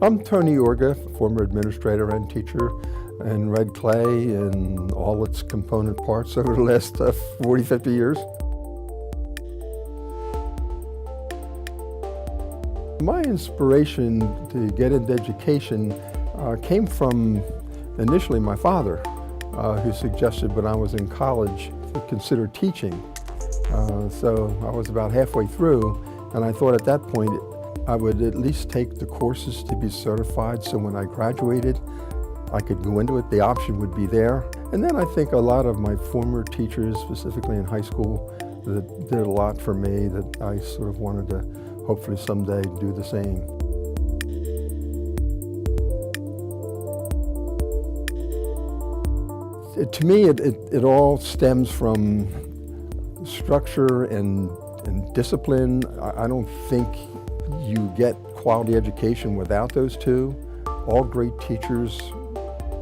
I'm Tony Orga, former administrator and teacher in red clay and all its component parts over the last 40, 50 years. My inspiration to get into education came from initially my father, who suggested when I was in college to consider teaching. So I was about halfway through, and I thought at that point I would at least take the courses to be certified, so when I graduated I could go into it, the option would be there. And then I think a lot of my former teachers, specifically in high school, that did a lot for me that I sort of wanted to hopefully someday do the same. To me, it all stems from structure and discipline. I don't think you get quality education without those two. All great teachers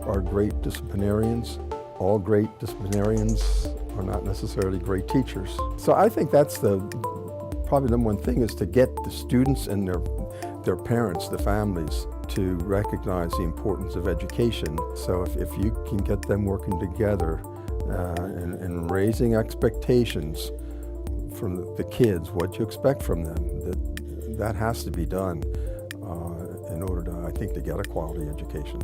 are great disciplinarians. All great disciplinarians are not necessarily great teachers. So I think that's probably the number one thing, is to get the students and their parents, the families, to recognize the importance of education. So if you can get them working together and raising expectations from the kids, what you expect from them, that has to be done in order to, I think, to get a quality education.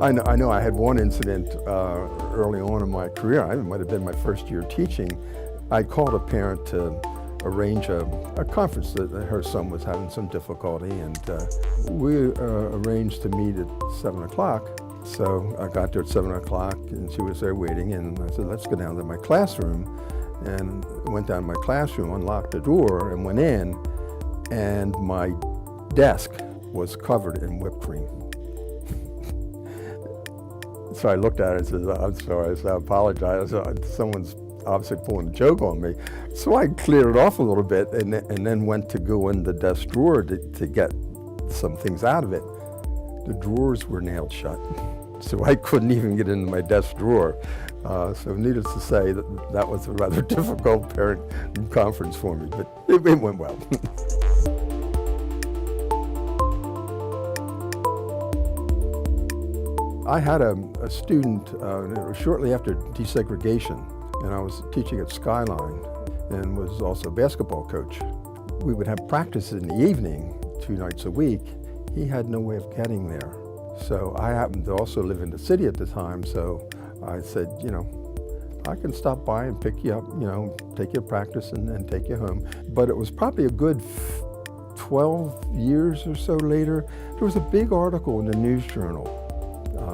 I know I had one incident early on in my career. It might have been my first year teaching. I called a parent to arrange a conference that her son was having some difficulty, and we arranged to meet at 7 o'clock. So I got there at 7 o'clock and she was there waiting, and I said, let's go down to my classroom. And went down to my classroom, unlocked the door and went in, and my desk was covered in whipped cream. So I looked at her and said, I'm sorry, I said, I apologize. Someone's obviously pulling a joke on me. So I cleared it off a little bit and then went to go in the desk drawer to get some things out of it. The drawers were nailed shut, so I couldn't even get into my desk drawer. So needless to say, that was a rather difficult parent conference for me, but it went well. I had a student shortly after desegregation, and I was teaching at Skyline and was also a basketball coach. We would have practice in the evening, 2 nights a week. He had no way of getting there. So I happened to also live in the city at the time, so I said, I can stop by and pick you up, take you to practice and take you home. But it was probably a good 12 years or so later, there was a big article in the News Journal.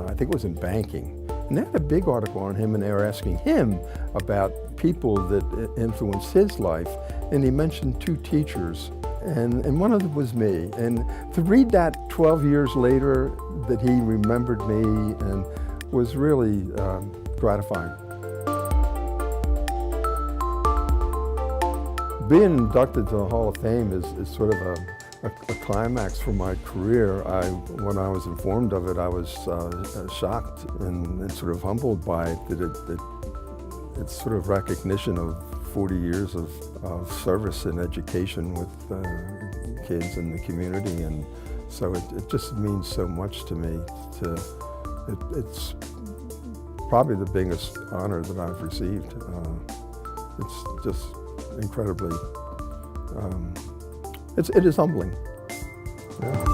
I think it was in banking. And they had a big article on him, and they were asking him about people that influenced his life. And he mentioned 2 teachers, and one of them was me. And to read that 12 years later, that he remembered me, and was really gratifying. Being inducted to the Hall of Fame is sort of a climax for my career. When I was informed of it, I was shocked and sort of humbled by it, that it's sort of recognition of 40 years of service in education with kids in the community, and so it just means so much to me. It's probably the biggest honor that I've received. It's just incredibly, it is humbling. Yeah.